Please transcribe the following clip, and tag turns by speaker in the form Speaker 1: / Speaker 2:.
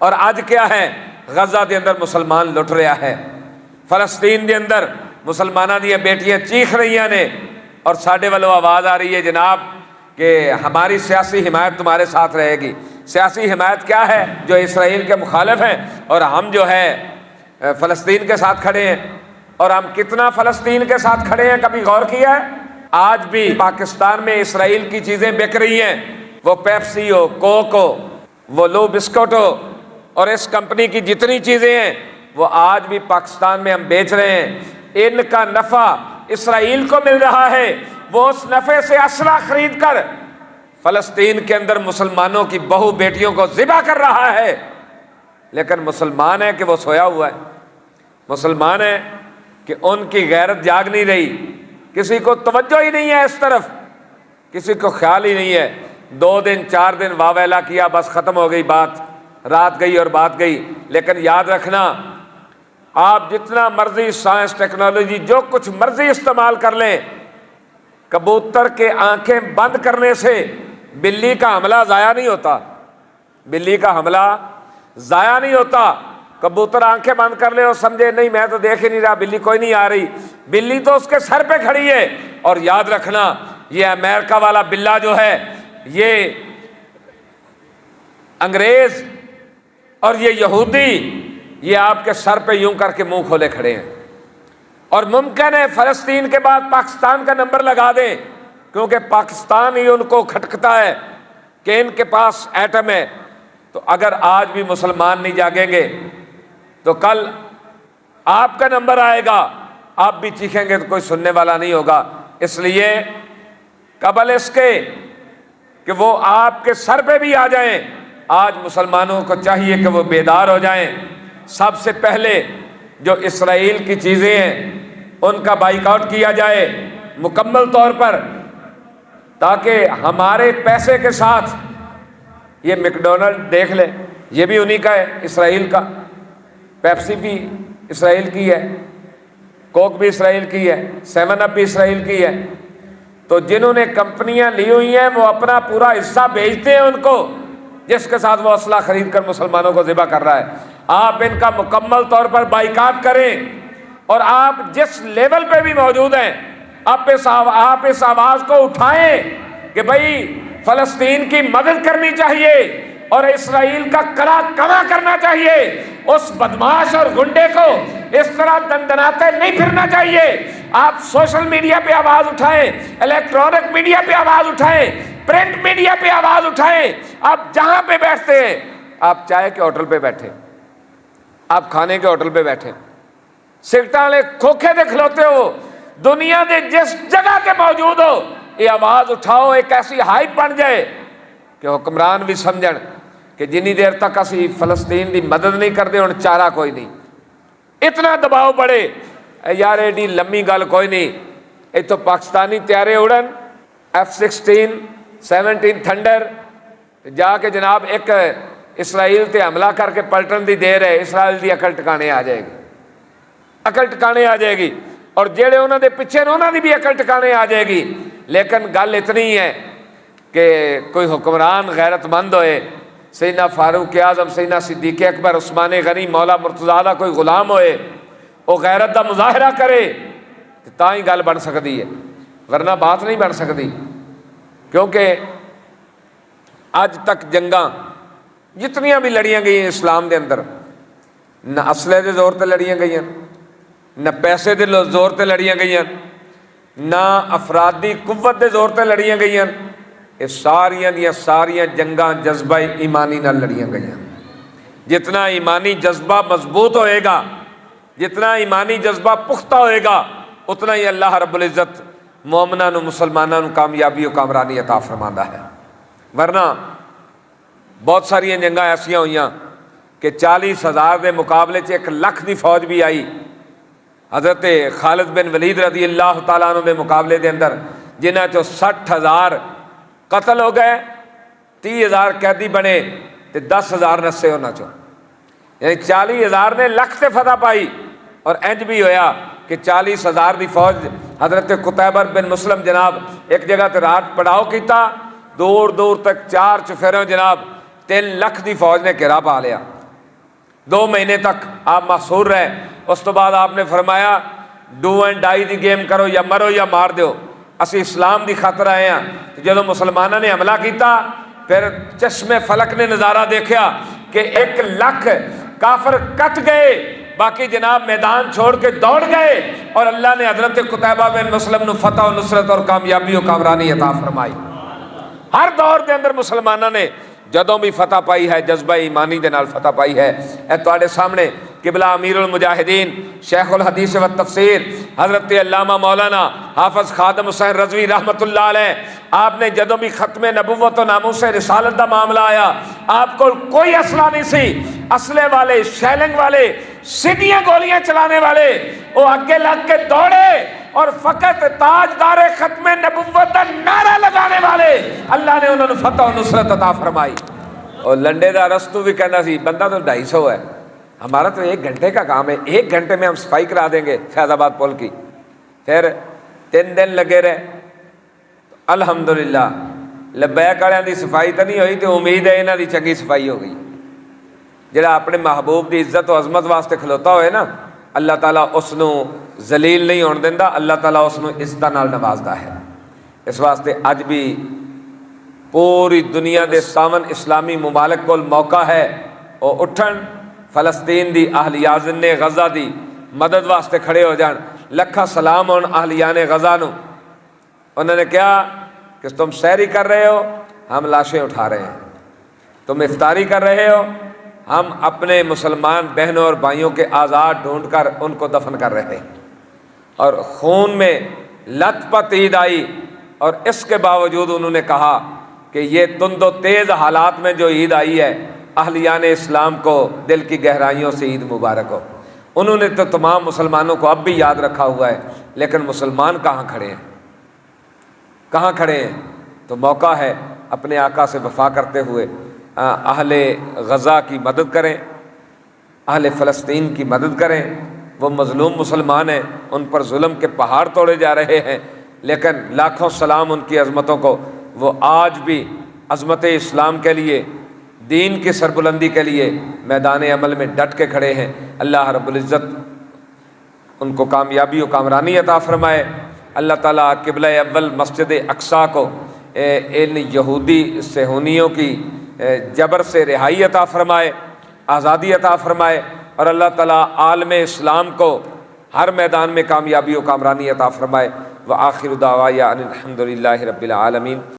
Speaker 1: اور اج کیا ہے؟ غزہ دے اندر مسلمان لٹ رہا ہے، فلسطین دے اندر مسلمانوں دیا بیٹیاں چیخ رہی نے، اور ساڈے والوں آواز آ رہی ہے جناب کہ ہماری سیاسی حمایت تمہارے ساتھ رہے گی۔ سیاسی حمایت کیا ہے؟ جو اسرائیل کے مخالف ہیں، اور ہم جو ہے فلسطین کے ساتھ کھڑے ہیں۔ اور ہم کتنا فلسطین کے ساتھ کھڑے ہیں کبھی غور کیا ہے؟ آج بھی پاکستان میں اسرائیل کی چیزیں بک رہی ہیں، وہ پیپسی ہو، کوک ہو، وہ لو بسکٹ ہو، اور اس کمپنی کی جتنی چیزیں ہیں وہ آج بھی پاکستان میں ہم بیچ رہے ہیں۔ ان کا نفع اسرائیل کو مل رہا ہے، وہ اس نفع سے اسلحہ خرید کر فلسطین کے اندر مسلمانوں کی بہو بیٹیوں کو ذبح کر رہا ہے۔ لیکن مسلمان ہے کہ وہ سویا ہوا ہے، مسلمان ہے کہ ان کی غیرت جاگ نہیں رہی، کسی کو توجہ ہی نہیں ہے اس طرف، کسی کو خیال ہی نہیں ہے۔ 2 دن 4 دن واویلا کیا، بس ختم ہو گئی بات، رات گئی اور بات گئی۔ لیکن یاد رکھنا، آپ جتنا مرضی سائنس ٹیکنالوجی جو کچھ مرضی استعمال کر لیں، کبوتر کے آنکھیں بند کرنے سے بلی کا حملہ ضائع نہیں ہوتا، بلی کا حملہ ضائع نہیں ہوتا۔ کبوتر آنکھیں بند کر لے اور سمجھے نہیں میں تو دیکھ ہی نہیں رہا، بلی کوئی نہیں آ رہی، بلی تو اس کے سر پہ کھڑی ہے۔ اور یاد رکھنا، یہ امریکہ والا بلہ جو ہے، یہ انگریز اور یہ یہودی، یہ آپ کے سر پہ یوں کر کے منہ کھولے کھڑے ہیں، اور ممکن ہے فلسطین کے بعد پاکستان کا نمبر لگا دیں، کیونکہ پاکستان ہی ان کو کھٹکتا ہے کہ ان کے پاس ایٹم ہے۔ تو اگر آج بھی مسلمان نہیں جاگیں گے تو کل آپ کا نمبر آئے گا، آپ بھی چیخیں گے تو کوئی سننے والا نہیں ہوگا۔ اس لیے قبل اس کے کہ وہ آپ کے سر پہ بھی آ جائیں، آج مسلمانوں کو چاہیے کہ وہ بیدار ہو جائیں۔ سب سے پہلے جو اسرائیل کی چیزیں ہیں ان کا بائیکاٹ کیا جائے مکمل طور پر، تاکہ ہمارے پیسے کے ساتھ یہ میکڈونلڈ دیکھ لیں، یہ بھی انہی کا ہے، اسرائیل کا، پیپسی بھی اسرائیل کی ہے، کوک بھی اسرائیل کی ہے، 7 اپ بھی اسرائیل کی ہے۔ تو جنہوں نے کمپنیاں لی ہوئی ہیں وہ اپنا پورا حصہ بیچتے ہیں ان کو، جس کے ساتھ وہ اسلحہ خرید کر مسلمانوں کو ذبح کر رہا ہے۔ آپ ان کا مکمل طور پر بائیکاٹ کریں، اور آپ جس لیول پہ بھی موجود ہیں آپ اس آواز کو اٹھائیں کہ بھائی فلسطین کی مدد کرنی چاہیے اور اسرائیل کا کلا کما کرنا چاہیے۔ اس بدماش اور گنڈے کو اس طرح دندناتے نہیں پھرنا چاہیے۔ آپ سوشل میڈیا پہ آواز اٹھائیں، الیکٹرانک میڈیا پہ آواز اٹھائیں، پرنٹ میڈیا پہ آواز اٹھائیں۔ آپ جہاں پہ بیٹھتے ہیں، آپ چائے کے ہوٹل پہ بیٹھے، آپ کھانے کے ہوٹل پہ بیٹھے، سگریٹ والے کھوکھے دے کھلوتے ہو، دنیا دے جس جگہ کے موجود ہو، یہ آواز اٹھاؤ، ایک ایسی ہائپ بن جائے کہ حکمران بھی سمجھن کہ جنی دیر تک اسی فلسطین دی مدد نہیں کرتے ہن چارہ کوئی نہیں۔ اتنا دباؤ بڑھے، یار ایڈی لمبی گل کوئی نہیں، یہ تو پاکستانی طیارے اڑن F-16 17 تھنڈر جا کے جناب ایک اسرائیل تے حملہ کر کے پلٹن دی دیر ہے، اسرائیل دی عقل ٹکانے آ جائے گی، عقل ٹکانے آ جائے گی، اور جیڑے انہوں دے پیچھے نے انہوں دی بھی عقل ٹکانے آ جائے گی۔ لیکن گل اتنی ہے کہ کوئی حکمران غیرت مند ہوئے، سیدنا فاروق اعظم، سیدنا صدیق اکبر، عثمان غنی، مولا مرتضیٰ دا کوئی غلام ہوئے، وہ غیرت دا مظاہرہ کرے تو ہی گل بن سکتی ہے، ورنہ بات نہیں بن سکتی۔ کیونکہ اج تک جنگاں جتنیاں بھی لڑیاں گئی ہیں اسلام دے اندر، نہ اسلحے دے زور تے لڑیاں گئی ہیں، نہ پیسے دے زور تے لڑیاں گئی ہیں، نہ افرادی قوت دے زور تے لڑیاں گئی ہیں، یہ ساریاں دیاں ساریاں جنگاں جذبہ ایمانی نہ لڑیاں گئی ہیں۔ جتنا ایمانی جذبہ مضبوط ہوئے گا، جتنا ایمانی جذبہ پختہ ہوئے گا، اتنا ہی اللہ رب العزت مومنان و مسلمانان کامیابی و کامرانی عطا فرماندا ہے۔ ورنہ بہت ساری جنگاں ایسیاں ہوئیاں کہ 40,000 دے مقابلے 1 لاکھ دی فوج بھی آئی۔ حضرت خالد بن ولید رضی اللہ تعالیٰ عنہ دے مقابلے دے اندر جنہاں چو 60,000 قتل ہو گئے، 30,000 قیدی بنے تے 10,000 نسے ہونا چو، یعنی 40,000 نے لکھ تے فتح پائی۔ اور انج بھی ہویا کہ 40,000 دی فوج حضرت قتیبہ بن مسلم جناب ایک جگہ تے رات پڑاؤ کیتا، دور دور تک 4 چفیروں جناب 3 لاکھ دی فوج نے گھیرا پا لیا۔ 2 مہینے تک آپ محصور رہے، اس تو بعد آپ نے فرمایا do and die the game کرو، یا مرو یا مار دیو، اسی اسلام دی خاطر آئے ہیں۔ جدو مسلمانوں نے حملہ کیتا، پھر چشمے فلک نے نظارہ دیکھا کہ 1 لاکھ کافر کٹ گئے، باقی جناب میدان چھوڑ کے دوڑ گئے، اور اللہ نے حضرت قتیبہ بن مسلم نو فتح و نصرت اور کامیابی و کامرانی عطا فرمائی۔ ہر دور دے اندر مسلمانوں نے جدوں بھی فتح پائی ہے جذبہ ایمانی دے نال فتح پائی ہے۔ اے تواڈے سامنے قبلہ امیر المجاہدین شیخ الحدیث و تفسیر حضرت علامہ مولانا حافظ خادم حسین رضوی رحمۃ اللہ علیہ، آپ نے جدوں بھی ختم نبوت و ناموس رسالت دا معاملہ آیا، آپ کو کوئی اسلحہ نہیں سی، اسلحے والے، شیلنگ والے، سیدھیاں گولیاں چلانے والے، وہ آگے لگ کے دوڑے اور فقط تاجدار ختم نبوت کا نعرہ لگانے والے اللہ نے انہوں نے فتح و نصرت عطا فرمائی۔ اور لنڈے دا رستو بھی کہنا سی بندہ تو 250 ہے، ہمارا تو 1 گھنٹے کا کام ہے، 1 گھنٹے میں ہم صفائی کرا دیں گے فیض آباد پل کی۔ پھر 3 دن لگے رہے، الحمدللہ لبیک والوں دی صفائی تو نہیں ہوئی، تو امید ہے انہاں دی چنگی صفائی ہو گئی۔ جڑا اپنے محبوب دی عزت و عظمت واسطے کھلوتا ہوئے نا، اللہ تعالیٰ اس نو ذلیل نہیں ہون دیندا، اللہ تعالیٰ اس نو عزت نال نوازدا ہے۔ اس واسطے اج بھی پوری دنیا دے 57 اسلامی ممالک کول موقع ہے وہ اٹھن، فلسطین دی اہلیازن غزہ دی مدد واسطے کھڑے ہو جان۔ لکھا سلام ہون اہلیان غزہ نو، انہوں نے کہا کہ تم سحری کر رہے ہو، ہم لاشیں اٹھا رہے ہیں، تم افطاری کر رہے ہو، ہم اپنے مسلمان بہنوں اور بھائیوں کے آزاد ڈھونڈ کر ان کو دفن کر رہے ہیں۔ اور خون میں لت پت عید آئی، اور اس کے باوجود انہوں نے کہا کہ یہ تند و تیز حالات میں جو عید آئی ہے، اہلیان اسلام کو دل کی گہرائیوں سے عید مبارک ہو۔ انہوں نے تو تمام مسلمانوں کو اب بھی یاد رکھا ہوا ہے، لیکن مسلمان کہاں کھڑے ہیں؟ کہاں کھڑے ہیں؟ تو موقع ہے اپنے آقا سے وفا کرتے ہوئے اہل غزہ کی مدد کریں، اہل فلسطین کی مدد کریں۔ وہ مظلوم مسلمان ہیں، ان پر ظلم کے پہاڑ توڑے جا رہے ہیں، لیکن لاکھوں سلام ان کی عظمتوں کو، وہ آج بھی عظمت اسلام کے لیے، دین کی سربلندی کے لیے میدان عمل میں ڈٹ کے کھڑے ہیں۔ اللہ رب العزت ان کو کامیابی و کامرانی عطا فرمائے۔ اللہ تعالیٰ قبلہ اول مسجد اقصیٰ کو ان یہودی صہیونیوں کی جبر سے رہائی عطا فرمائے، آزادی عطا فرمائے، اور اللہ تعالیٰ عالم اسلام کو ہر میدان میں کامیابی و کامرانی عطا فرمائے۔ وآخر دعوایا ان الحمد للہ رب العالمین۔